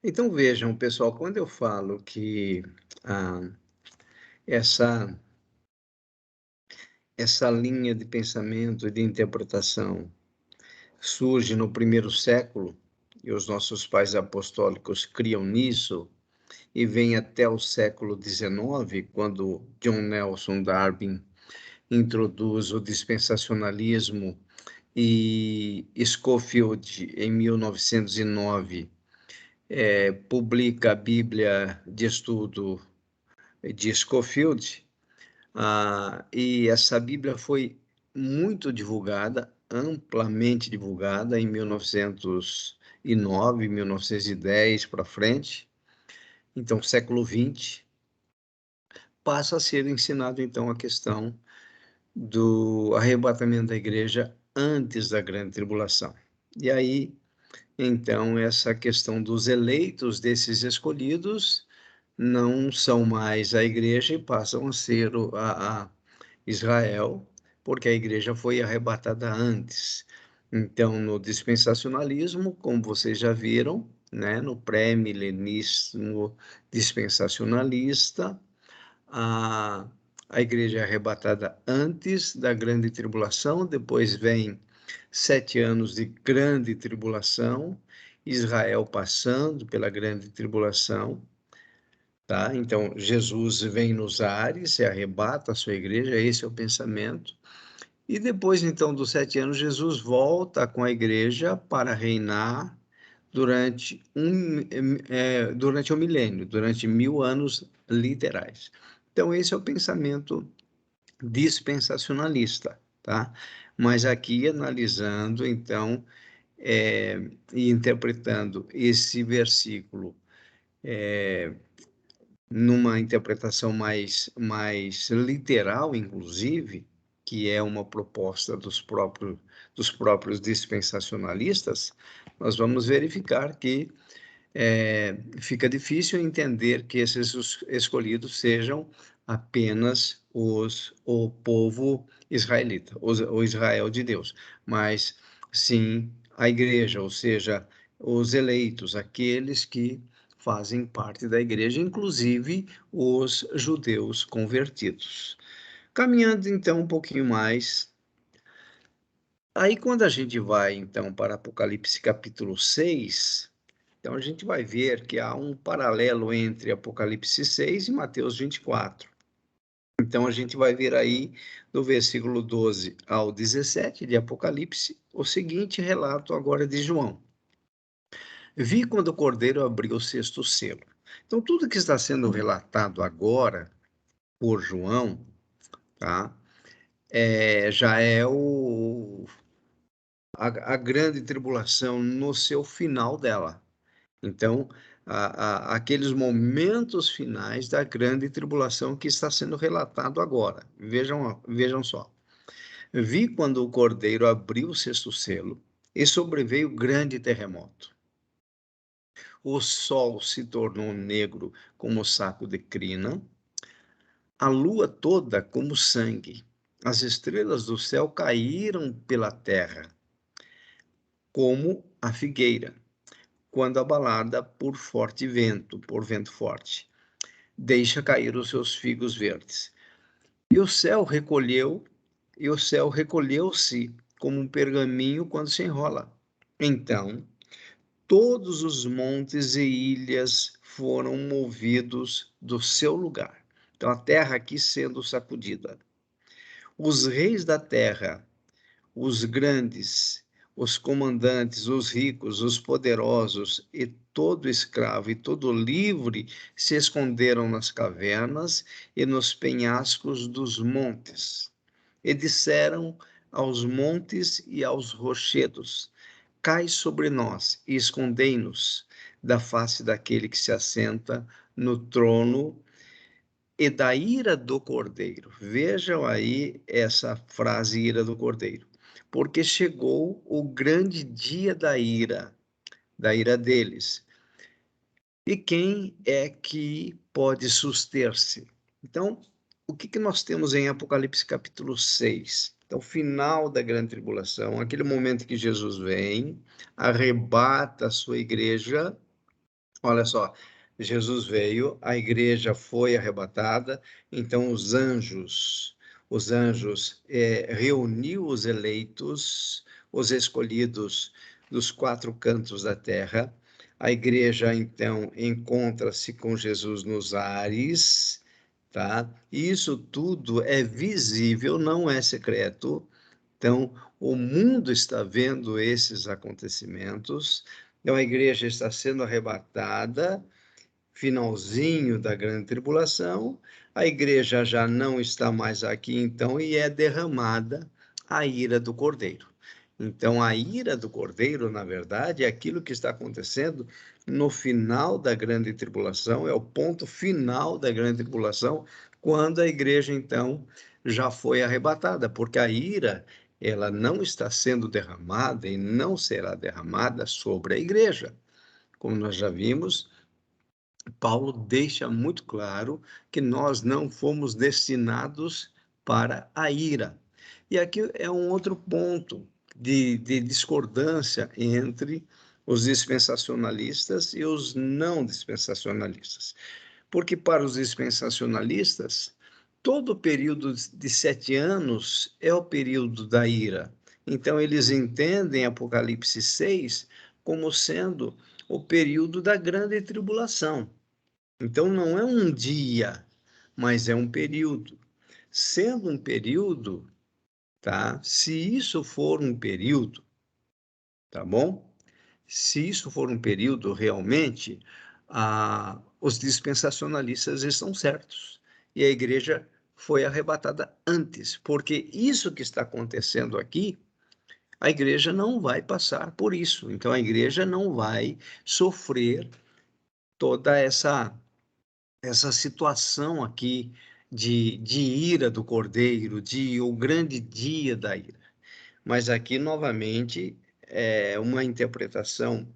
Então vejam, pessoal, quando eu falo que ah, essa essa linha de pensamento e de interpretação surge no primeiro século, e os nossos pais apostólicos criam nisso, e vem até o século XIX, quando John Nelson Darwin introduz o dispensacionalismo e Scofield, em 1909, publica a Bíblia de Estudo de Scofield, e essa Bíblia foi muito divulgada, amplamente divulgada em 1909, 1910 para frente. Então, século XX, passa a ser ensinado, então, a questão do arrebatamento da igreja antes da grande tribulação. E aí, então, essa questão dos eleitos, desses escolhidos, não são mais a igreja e passam a ser a Israel, porque a igreja foi arrebatada antes. Então, no dispensacionalismo, como vocês já viram, né, no pré-milenismo dispensacionalista, a, a igreja é arrebatada antes da grande tribulação, depois vem 7 anos de grande tribulação, Israel passando pela grande tribulação, tá? Então, Jesus vem nos ares e arrebata a sua igreja, esse é o pensamento. E depois, então, dos 7 anos, Jesus volta com a igreja para reinar durante o milênio, durante 1000 anos literais. Então, esse é o pensamento dispensacionalista, tá? Mas aqui, analisando, então, e interpretando esse versículo numa interpretação mais literal, inclusive, que é uma proposta dos próprios dispensacionalistas, nós vamos verificar que fica difícil entender que esses escolhidos sejam apenas o povo israelita, o Israel de Deus, mas sim a igreja, ou seja, os eleitos, aqueles que fazem parte da igreja, inclusive os judeus convertidos. Caminhando então um pouquinho mais, aí quando a gente vai então para Apocalipse capítulo 6, então a gente vai ver que há um paralelo entre Apocalipse 6 e Mateus 24. Então a gente vai ver aí do versículo 12 ao 17 de Apocalipse o seguinte relato agora de João. Vi quando o Cordeiro abriu o sexto selo. Então tudo que está sendo relatado agora por João, tá? Já é a grande tribulação no seu final dela. Então, aqueles momentos finais da grande tribulação que está sendo relatado agora. Vejam só. Vi quando o Cordeiro abriu o sexto selo e sobreveio grande terremoto. O sol se tornou negro como saco de crina, a lua toda como sangue. As estrelas do céu caíram pela terra, como a figueira, quando abalada por vento forte. Deixa cair os seus figos verdes. E o céu recolheu-se como um pergaminho quando se enrola. Então, todos os montes e ilhas foram movidos do seu lugar. Então, a terra aqui sendo sacudida. Os reis da terra, os grandes, os comandantes, os ricos, os poderosos e todo escravo e todo livre se esconderam nas cavernas e nos penhascos dos montes. E disseram aos montes e aos rochedos: Cai sobre nós e escondei-nos da face daquele que se assenta no trono e da ira do Cordeiro. Vejam aí essa frase, ira do Cordeiro. Porque chegou o grande dia da ira deles. E quem é que pode suster-se? Então, o que nós temos em Apocalipse capítulo 6? Então, final da grande tribulação, aquele momento que Jesus vem, arrebata a sua igreja, Olha só, Jesus veio, a igreja foi arrebatada, então os anjos reuniu os eleitos, os escolhidos dos quatro cantos da terra. A igreja então encontra-se com Jesus nos ares, tá? Isso tudo é visível, não é secreto. Então, o mundo está vendo esses acontecimentos. Então, a igreja está sendo arrebatada, finalzinho da grande tribulação. A igreja já não está mais aqui, então, e é derramada a ira do Cordeiro. Então, a ira do Cordeiro, na verdade, é aquilo que está acontecendo no final da grande tribulação, é o ponto final da grande tribulação, quando a igreja, então, já foi arrebatada, porque a ira, ela não está sendo derramada e não será derramada sobre a igreja. Como nós já vimos, Paulo deixa muito claro que nós não fomos destinados para a ira. E aqui é um outro ponto de discordância entre os dispensacionalistas e os não dispensacionalistas. Porque para os dispensacionalistas, todo o período de 7 anos é o período da ira. Então, eles entendem Apocalipse 6 como sendo o período da grande tribulação. Então, não é um dia, mas é um período. Sendo um período, tá? Se isso for um período, tá bom? Se isso for um período, realmente, os dispensacionalistas estão certos. E a igreja foi arrebatada antes, porque isso que está acontecendo aqui, a igreja não vai passar por isso. Então, a igreja não vai sofrer toda essa situação aqui de ira do Cordeiro, de o grande dia da ira. Mas aqui, novamente, é uma interpretação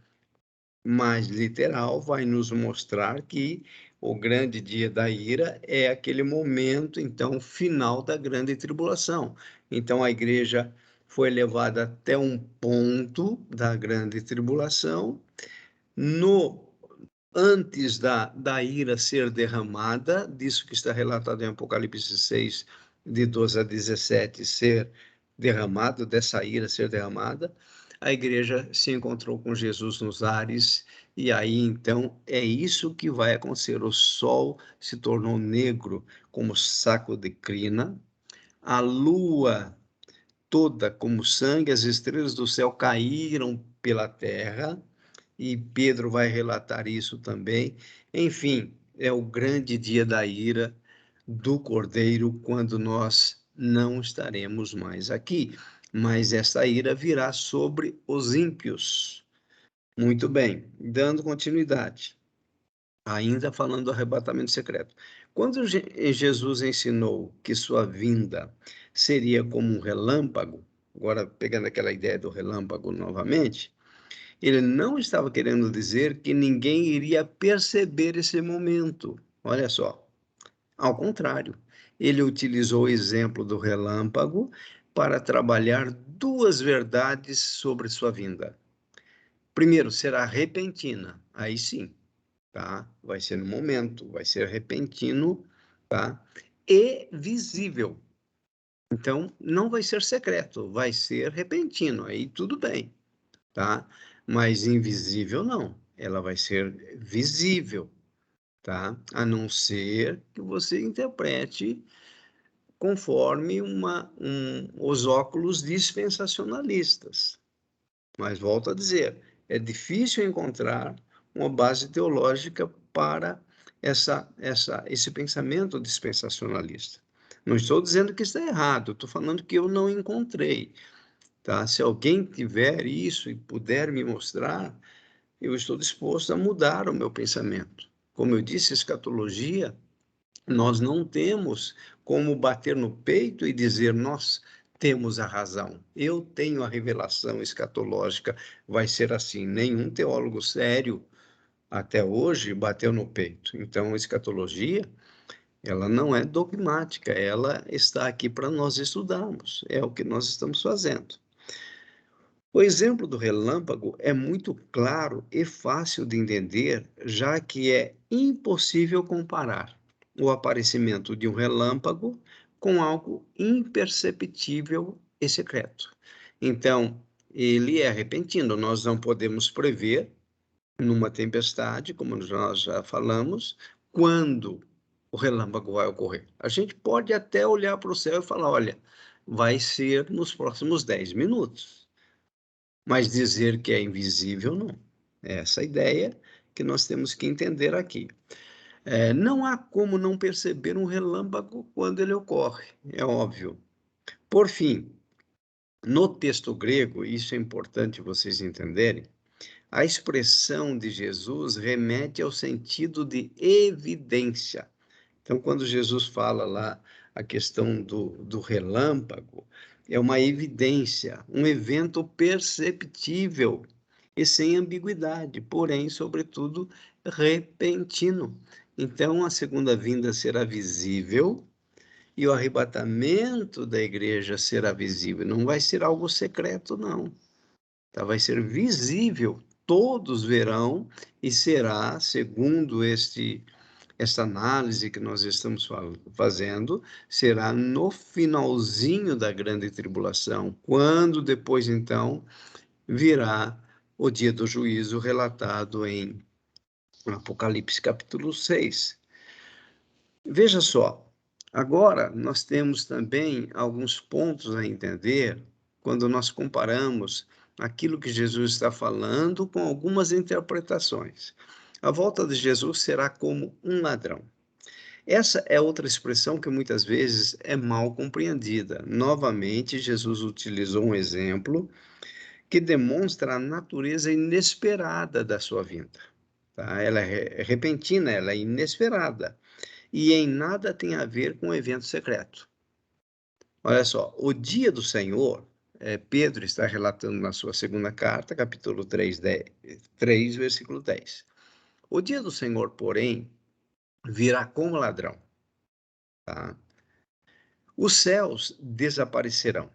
mais literal, vai nos mostrar que o grande dia da ira é aquele momento, então, final da grande tribulação. Então, a igreja foi levada até um ponto da grande tribulação, no antes da ira ser derramada, disso que está relatado em Apocalipse 6, de 12 a 17, ser derramado, dessa ira ser derramada, a igreja se encontrou com Jesus nos ares, e aí então é isso que vai acontecer. O sol se tornou negro como saco de crina, a lua toda como sangue, as estrelas do céu caíram pela terra, e Pedro vai relatar isso também. Enfim, é o grande dia da ira do Cordeiro, quando nós não estaremos mais aqui. Mas essa ira virá sobre os ímpios. Muito bem, dando continuidade, ainda falando do arrebatamento secreto. Quando Jesus ensinou que sua vinda seria como um relâmpago, agora pegando aquela ideia do relâmpago novamente, ele não estava querendo dizer que ninguém iria perceber esse momento. Olha só. Ao contrário, ele utilizou o exemplo do relâmpago para trabalhar duas verdades sobre sua vinda. Primeiro, será repentina. Aí sim, tá? Vai ser no momento, vai ser repentino, tá? E visível. Então, não vai ser secreto, vai ser repentino. Aí tudo bem, tá? Mas invisível não, ela vai ser visível, tá? A não ser que você interprete conforme os óculos dispensacionalistas. Mas volto a dizer, é difícil encontrar uma base teológica para esse pensamento dispensacionalista. Não estou dizendo que está errado, estou falando que eu não encontrei. Tá? Se alguém tiver isso e puder me mostrar, eu estou disposto a mudar o meu pensamento. Como eu disse, escatologia, nós não temos como bater no peito e dizer, nós temos a razão, eu tenho a revelação escatológica, vai ser assim. Nenhum teólogo sério até hoje bateu no peito. Então, a escatologia, ela não é dogmática, ela está aqui para nós estudarmos, é o que nós estamos fazendo. O exemplo do relâmpago é muito claro e fácil de entender, já que é impossível comparar o aparecimento de um relâmpago com algo imperceptível e secreto. Então, ele é repentino, nós não podemos prever numa tempestade, como nós já falamos, quando o relâmpago vai ocorrer. A gente pode até olhar para o céu e falar: olha, vai ser nos próximos 10 minutos. Mas dizer que é invisível, não. É essa a ideia que nós temos que entender aqui. Não há como não perceber um relâmpago quando ele ocorre, é óbvio. Por fim, no texto grego, isso é importante vocês entenderem, a expressão de Jesus remete ao sentido de evidência. Então, quando Jesus fala lá a questão do relâmpago, é uma evidência, um evento perceptível e sem ambiguidade, porém, sobretudo, repentino. Então, a segunda vinda será visível e o arrebatamento da igreja será visível. Não vai ser algo secreto, não. Tá? Vai ser visível. Todos verão e será, segundo essa análise que nós estamos fazendo, será no finalzinho da grande tribulação, quando depois, então, virá o dia do juízo relatado em Apocalipse capítulo 6. Veja só, agora nós temos também alguns pontos a entender quando nós comparamos aquilo que Jesus está falando com algumas interpretações. A volta de Jesus será como um ladrão. Essa é outra expressão que muitas vezes é mal compreendida. Novamente, Jesus utilizou um exemplo que demonstra a natureza inesperada da sua vinda. Tá? Ela é repentina, ela é inesperada e em nada tem a ver com o evento secreto. Olha só, o dia do Senhor, Pedro está relatando na sua segunda carta, capítulo 3, versículo 10. O dia do Senhor, porém, virá como ladrão. Tá? Os céus desaparecerão.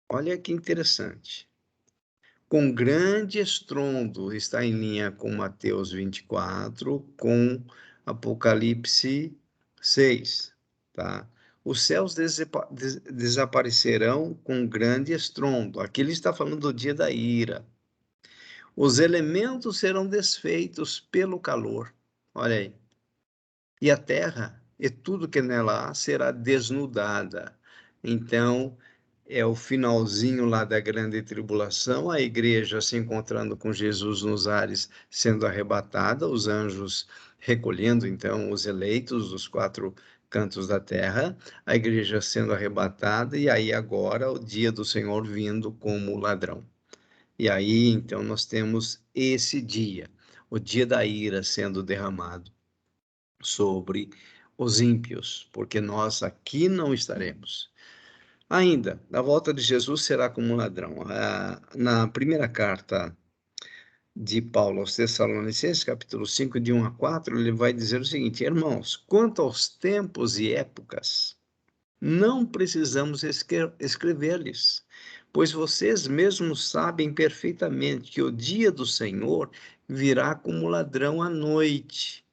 Olha que interessante. Com grande estrondo, está em linha com Mateus 24, com Apocalipse 6, tá? Os céus desaparecerão com grande estrondo. Aqui ele está falando do dia da ira. Os elementos serão desfeitos pelo calor. Olha aí. E a terra e tudo que nela há será desnudada. Então, é o finalzinho lá da grande tribulação, a igreja se encontrando com Jesus nos ares, sendo arrebatada, os anjos recolhendo então os eleitos dos quatro cantos da terra, a igreja sendo arrebatada, e aí agora o dia do Senhor vindo como ladrão. E aí então nós temos esse dia, o dia da ira sendo derramado sobre os ímpios, porque nós aqui não estaremos. Ainda, a volta de Jesus será como um ladrão. Na primeira carta de Paulo aos Tessalonicenses, capítulo 5, de 1 a 4, ele vai dizer o seguinte: irmãos, quanto aos tempos e épocas, não precisamos escrever-lhes, pois vocês mesmos sabem perfeitamente que o dia do Senhor virá como ladrão à noite.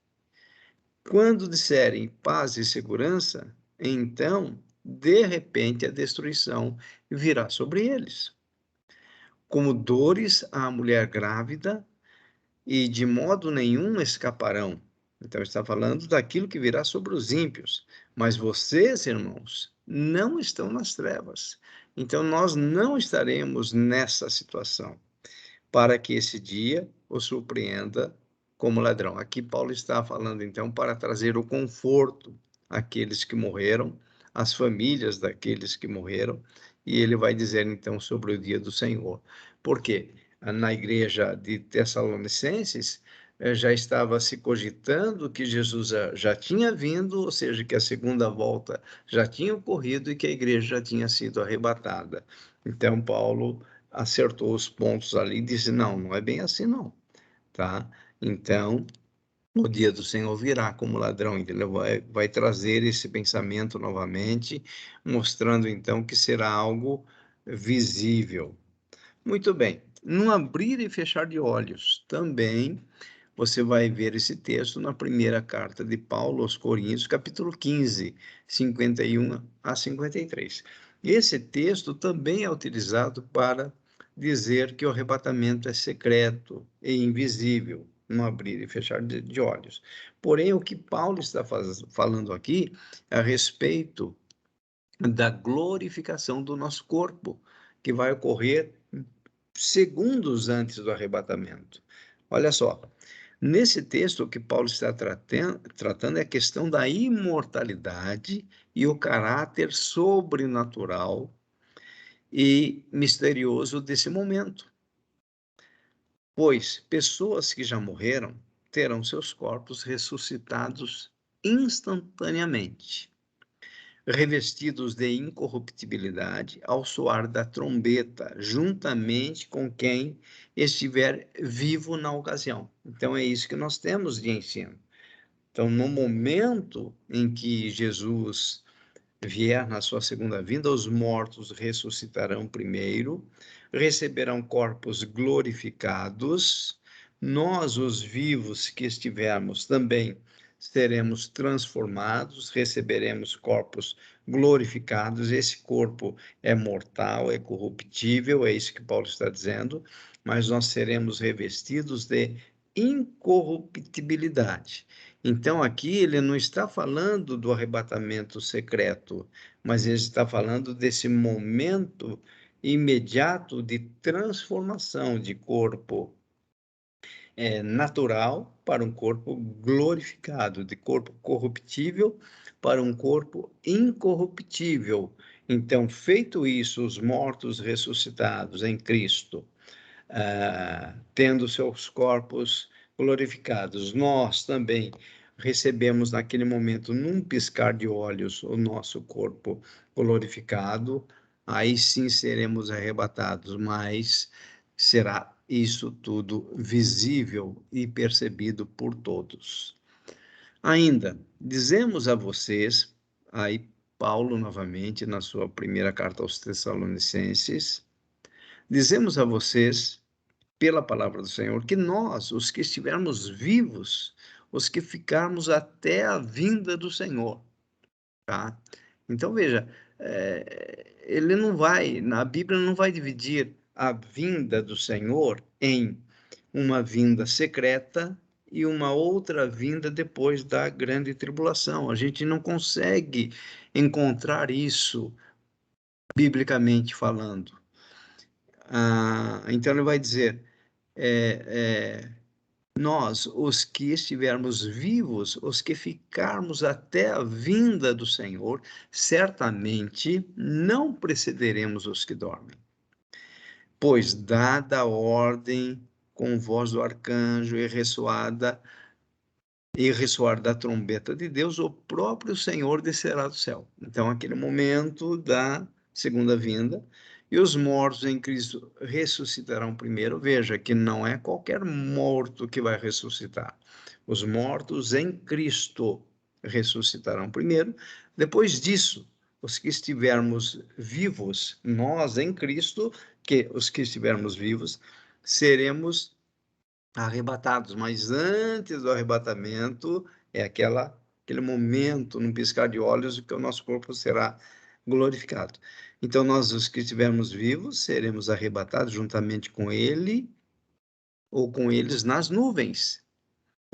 Quando disserem paz e segurança, então, de repente, a destruição virá sobre eles. Como dores à mulher grávida, e de modo nenhum escaparão. Então, está falando daquilo que virá sobre os ímpios. Mas vocês, irmãos, não estão nas trevas. Então, nós não estaremos nessa situação, para que esse dia o surpreenda como ladrão. Aqui Paulo está falando, então, para trazer o conforto àqueles que morreram, às famílias daqueles que morreram, e ele vai dizer, então, sobre o dia do Senhor. Por quê? Na igreja de Tessalonicenses, já estava se cogitando que Jesus já tinha vindo, ou seja, que a segunda volta já tinha ocorrido e que a igreja já tinha sido arrebatada. Então, Paulo acertou os pontos ali e disse: não, não é bem assim, não, tá? Então, o dia do Senhor virá como ladrão, ele vai trazer esse pensamento novamente, mostrando então que será algo visível. Muito bem. No abrir e fechar de olhos, também você vai ver esse texto na primeira carta de Paulo aos Coríntios, capítulo 15, 51 a 53. Esse texto também é utilizado para dizer que o arrebatamento é secreto e invisível, no abrir e fechar de olhos. Porém, o que Paulo está falando aqui é a respeito da glorificação do nosso corpo, que vai ocorrer segundos antes do arrebatamento. Olha só, nesse texto, o que Paulo está tratando é a questão da imortalidade e o caráter sobrenatural e misterioso desse momento. Pois pessoas que já morreram terão seus corpos ressuscitados instantaneamente, revestidos de incorruptibilidade ao soar da trombeta, juntamente com quem estiver vivo na ocasião. Então, é isso que nós temos de ensino. Então, no momento em que Jesus vier na sua segunda vinda, os mortos ressuscitarão primeiro, receberão corpos glorificados, nós, os vivos que estivermos, também seremos transformados, receberemos corpos glorificados. Esse corpo é mortal, é corruptível, é isso que Paulo está dizendo, mas nós seremos revestidos de incorruptibilidade. Então, aqui ele não está falando do arrebatamento secreto, mas ele está falando desse momento imediato de transformação de corpo natural para um corpo glorificado, de corpo corruptível para um corpo incorruptível. Então, feito isso, os mortos ressuscitados em Cristo, tendo seus corpos glorificados, nós também recebemos naquele momento, num piscar de olhos, o nosso corpo glorificado, aí sim seremos arrebatados, mas será isso tudo visível e percebido por todos. Ainda, dizemos a vocês, aí Paulo novamente, na sua primeira carta aos Tessalonicenses, dizemos a vocês, pela palavra do Senhor, que nós, os que estivermos vivos, os que ficarmos até a vinda do Senhor, tá? Então, veja, ele não vai, na Bíblia não vai dividir a vinda do Senhor em uma vinda secreta e uma outra vinda depois da grande tribulação. A gente não consegue encontrar isso biblicamente falando. Então, ele vai dizer, nós, os que estivermos vivos, os que ficarmos até a vinda do Senhor, certamente não precederemos os que dormem. Pois, dada a ordem com voz do arcanjo e ressoar da trombeta de Deus, o próprio Senhor descerá do céu. Então, aquele momento da segunda vinda, e os mortos em Cristo ressuscitarão primeiro. Veja que não é qualquer morto que vai ressuscitar. Os mortos em Cristo ressuscitarão primeiro. Depois disso, os que estivermos vivos, nós em Cristo, que os que estivermos vivos, seremos arrebatados, mas antes do arrebatamento é aquele momento, num piscar de olhos, que o nosso corpo será glorificado. Então, nós, os que estivermos vivos, seremos arrebatados juntamente com ele ou com eles nas nuvens,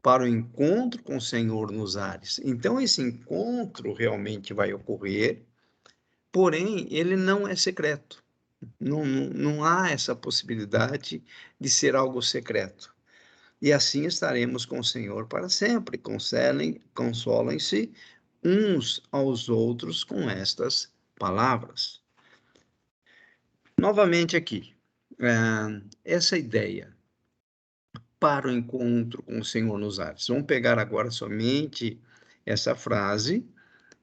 para o encontro com o Senhor nos ares. Então, esse encontro realmente vai ocorrer, porém, ele não é secreto. Não há essa possibilidade de ser algo secreto. E assim estaremos com o Senhor para sempre. Consolem-se uns aos outros com estas palavras. Novamente aqui, essa ideia para o encontro com o Senhor nos ares. Vamos pegar agora somente essa frase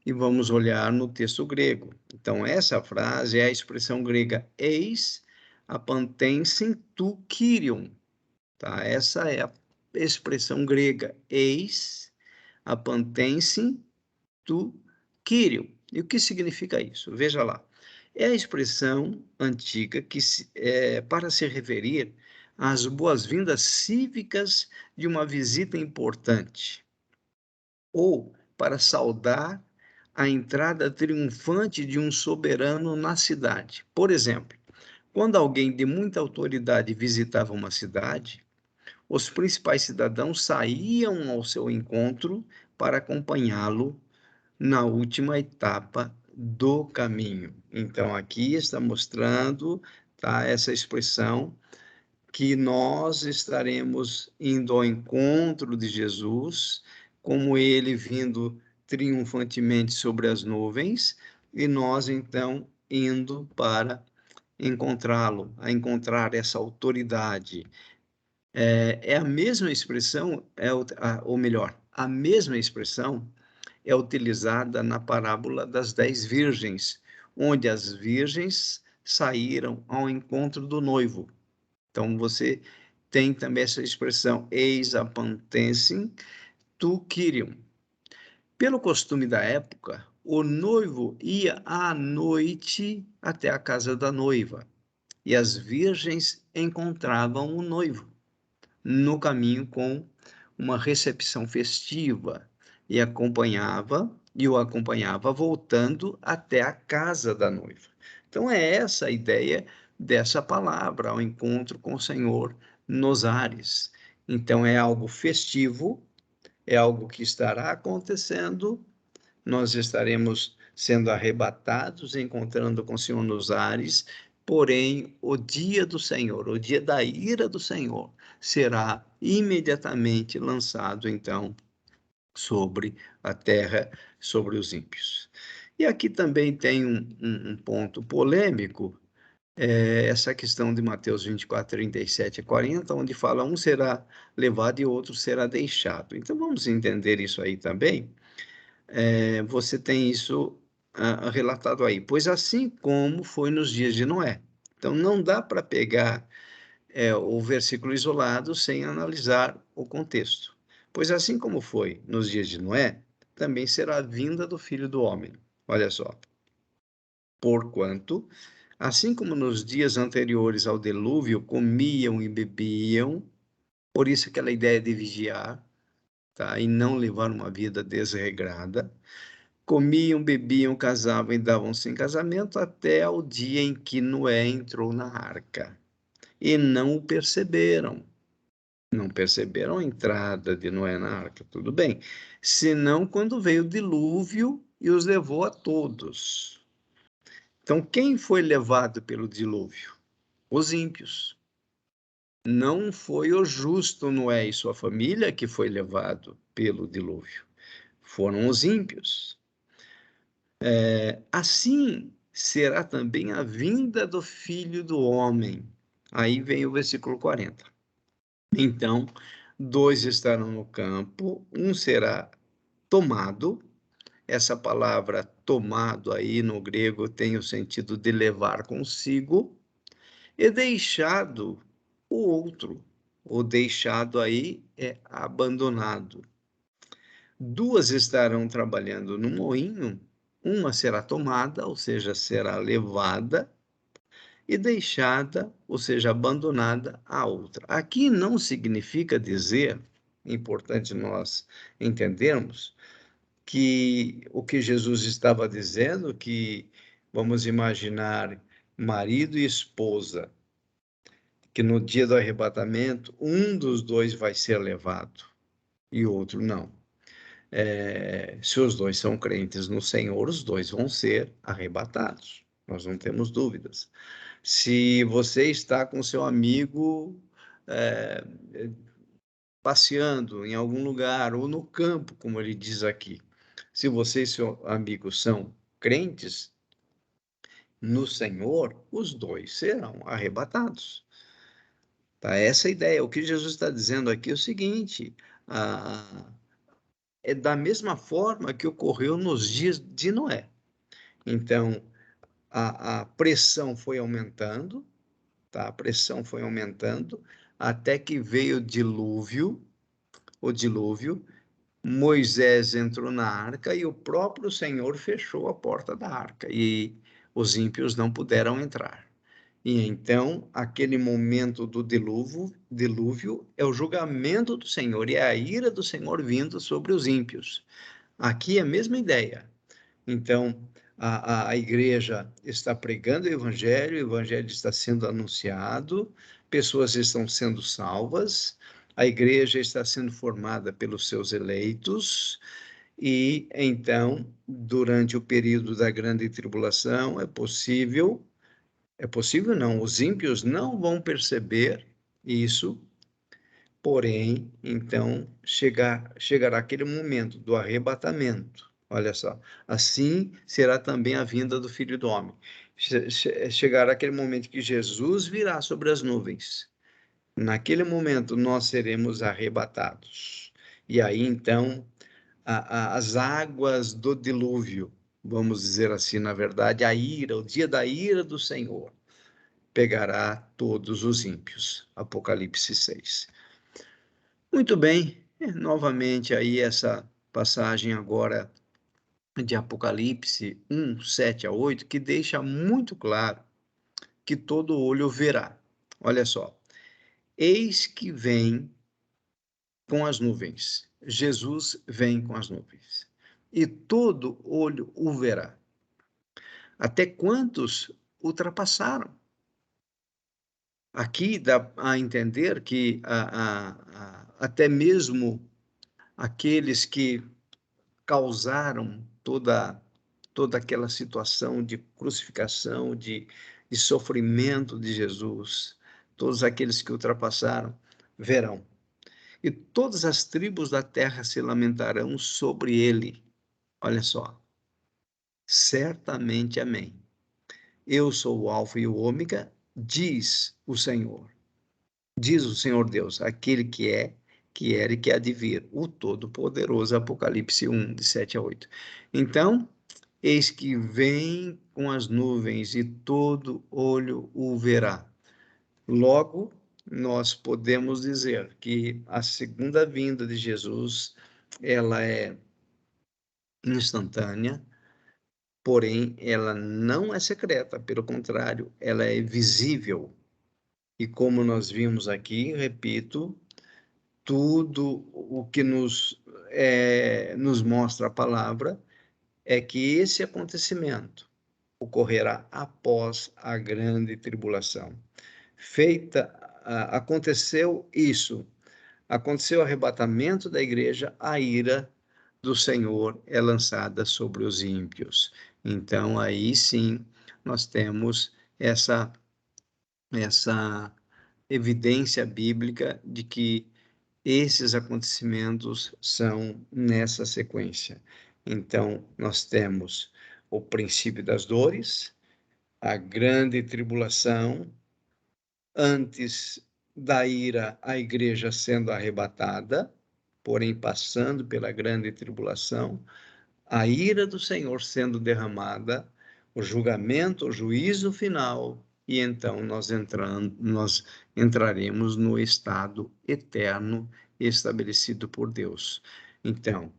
e vamos olhar no texto grego. Então, essa frase é a expressão grega eis apantensin tu Kyrion. Tá? Essa é a expressão grega, eis apantensin tu Kyrion. E o que significa isso? Veja lá. É a expressão antiga para se referir às boas-vindas cívicas de uma visita importante, ou para saudar a entrada triunfante de um soberano na cidade. Por exemplo, quando alguém de muita autoridade visitava uma cidade, os principais cidadãos saíam ao seu encontro para acompanhá-lo na última etapa do caminho. Então, aqui está mostrando, tá, essa expressão que nós estaremos indo ao encontro de Jesus, como ele vindo triunfantemente sobre as nuvens, e nós então indo para encontrá-lo, a encontrar essa autoridade. É a mesma expressão, ou melhor, a mesma expressão é utilizada na parábola das 10 virgens, onde as virgens saíram ao encontro do noivo. Então, você tem também essa expressão, eis apantensem tu Kyrion. Pelo costume da época, o noivo ia à noite até a casa da noiva, e as virgens encontravam o noivo no caminho com uma recepção festiva e o acompanhava voltando até a casa da noiva. Então é essa a ideia dessa palavra, ao encontro com o Senhor nos ares. Então é algo festivo, é algo que estará acontecendo, nós estaremos sendo arrebatados, encontrando com o Senhor nos ares, porém, o dia do Senhor, o dia da ira do Senhor, será imediatamente lançado, então, sobre a terra, sobre os ímpios. E aqui também tem um ponto polêmico, essa questão de Mateus 24, 37 e 40, onde fala um será levado e outro será deixado. Então, vamos entender isso aí também. Você tem isso relatado aí. Pois assim como foi nos dias de Noé. Então, não dá para pegar o versículo isolado sem analisar o contexto. Pois assim como foi nos dias de Noé, também será a vinda do Filho do Homem. Olha só. Porquanto, assim como nos dias anteriores ao dilúvio, comiam e bebiam, por isso aquela ideia de vigiar, tá? E não levar uma vida desregrada, comiam, bebiam, casavam e davam-se em casamento até o dia em que Noé entrou na arca. E não o perceberam. Não perceberam a entrada de Noé na arca, tudo bem. Senão quando veio o dilúvio e os levou a todos. Então, quem foi levado pelo dilúvio? Os ímpios. Não foi o justo Noé e sua família que foi levado pelo dilúvio. Foram os ímpios. Assim será também a vinda do Filho do Homem. Aí vem o versículo 40. Então, dois estarão no campo, um será tomado. Essa palavra tomado aí no grego tem o sentido de levar consigo, e deixado o outro. O deixado aí é abandonado. Duas estarão trabalhando no moinho, uma será tomada, ou seja, será levada, e deixada, ou seja, abandonada a outra. Aqui não significa dizer, importante nós entendermos, que o que Jesus estava dizendo, que vamos imaginar marido e esposa, que no dia do arrebatamento um dos dois vai ser levado e o outro não. Se os dois são crentes no Senhor, os dois vão ser arrebatados. Nós não temos dúvidas. Se você está com seu amigo é, passeando em algum lugar ou no campo, como ele diz aqui, se você e seu amigo são crentes no Senhor, os dois serão arrebatados. Tá? Essa é a ideia. O que Jesus está dizendo aqui é o seguinte: é da mesma forma que ocorreu nos dias de Noé. Então, a pressão foi aumentando, tá? A pressão foi aumentando até que veio o dilúvio, Moisés entrou na arca e o próprio Senhor fechou a porta da arca e os ímpios não puderam entrar. E então, aquele momento do dilúvio é o julgamento do Senhor e é a ira do Senhor vindo sobre os ímpios. Aqui é a mesma ideia. Então, a igreja está pregando o evangelho está sendo anunciado, pessoas estão sendo salvas, a igreja está sendo formada pelos seus eleitos, e então, durante o período da grande tribulação, é possível não, os ímpios não vão perceber isso, porém, então, chegará aquele momento do arrebatamento. Olha só, assim será também a vinda do Filho do Homem. Chegará aquele momento que Jesus virá sobre as nuvens. Naquele momento, nós seremos arrebatados. E aí, então, as águas do dilúvio, vamos dizer assim, na verdade, a ira, o dia da ira do Senhor, pegará todos os ímpios. Apocalipse 6. Muito bem, novamente aí essa passagem agora de Apocalipse 1, 7 a 8, que deixa muito claro que todo olho verá. Olha só, eis que vem com as nuvens. Jesus vem com as nuvens. E todo olho o verá. Até quantos ultrapassaram? Aqui dá a entender que até mesmo aqueles que causaram toda aquela situação de crucificação, de sofrimento de Jesus, todos aqueles que ultrapassaram, verão. E todas as tribos da terra se lamentarão sobre ele. Olha só. Certamente, amém. Eu sou o Alfa e o Ômega, diz o Senhor. Diz o Senhor Deus, aquele que era e que há de vir, o Todo-Poderoso, Apocalipse 1, de 7 a 8. Então, eis que vem com as nuvens e todo olho o verá. Logo, nós podemos dizer que a segunda vinda de Jesus, ela é instantânea, porém, ela não é secreta, pelo contrário, ela é visível. E como nós vimos aqui, repito, tudo o que nos mostra a palavra é que esse acontecimento ocorrerá após a grande tribulação. Aconteceu isso, aconteceu o arrebatamento da igreja, a ira do Senhor é lançada sobre os ímpios. Então, aí sim, nós temos essa evidência bíblica de que esses acontecimentos são nessa sequência. Então, nós temos o princípio das dores, a grande tribulação, antes da ira, a igreja sendo arrebatada, porém passando pela grande tribulação, a ira do Senhor sendo derramada, o julgamento, o juízo final, e então nós entraremos no estado eterno estabelecido por Deus. Então,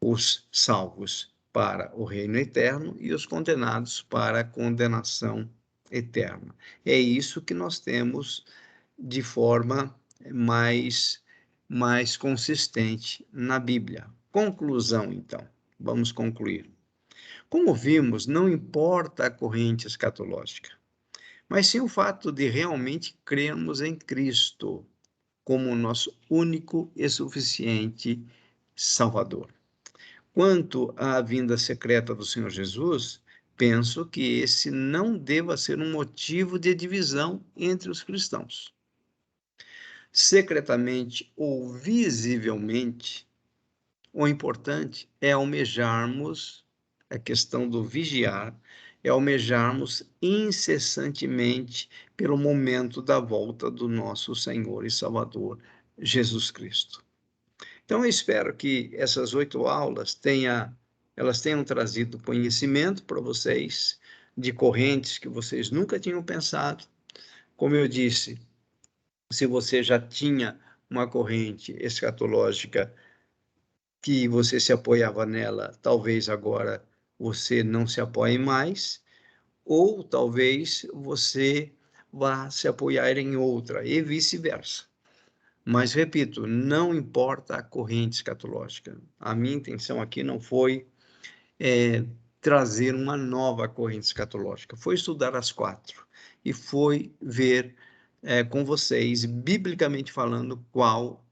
os salvos para o reino eterno e os condenados para a condenação eterna. É isso que nós temos de forma mais consistente na Bíblia. Conclusão, então. Vamos concluir. Como vimos, não importa a corrente escatológica, mas sim o fato de realmente crermos em Cristo como o nosso único e suficiente Salvador. Quanto à vinda secreta do Senhor Jesus, penso que esse não deva ser um motivo de divisão entre os cristãos. Secretamente ou visivelmente, o importante é almejarmos, a questão do vigiar, é almejarmos incessantemente pelo momento da volta do nosso Senhor e Salvador, Jesus Cristo. Então, eu espero que essas 8 aulas elas tenham trazido conhecimento para vocês de correntes que vocês nunca tinham pensado. Como eu disse, se você já tinha uma corrente escatológica que você se apoiava nela, talvez agora você não se apoie mais, ou talvez você vá se apoiar em outra, e vice-versa. Mas, repito, não importa a corrente escatológica. A minha intenção aqui não foi trazer uma nova corrente escatológica, foi estudar as 4 e foi ver com vocês, biblicamente falando, qual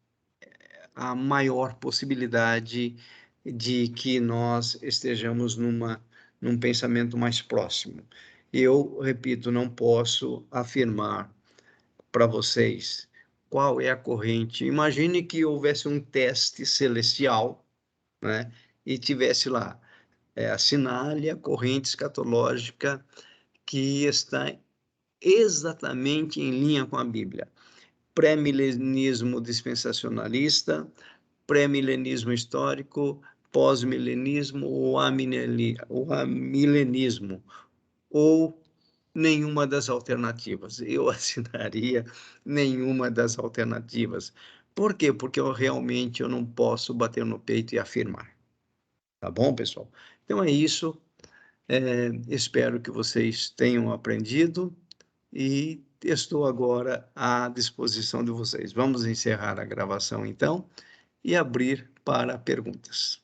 a maior possibilidade de que nós estejamos num pensamento mais próximo. Eu, repito, não posso afirmar para vocês qual é a corrente. Imagine que houvesse um teste celestial, né? E tivesse lá, assinale a corrente escatológica que está exatamente em linha com a Bíblia. Pré-milenismo dispensacionalista, pré-milenismo histórico, pós-milenismo ou amilenismo, ou nenhuma das alternativas. Eu assinaria nenhuma das alternativas. Por quê? Porque eu não posso bater no peito e afirmar. Tá bom, pessoal? Então é isso. Espero que vocês tenham aprendido e estou agora à disposição de vocês. Vamos encerrar a gravação então e abrir para perguntas.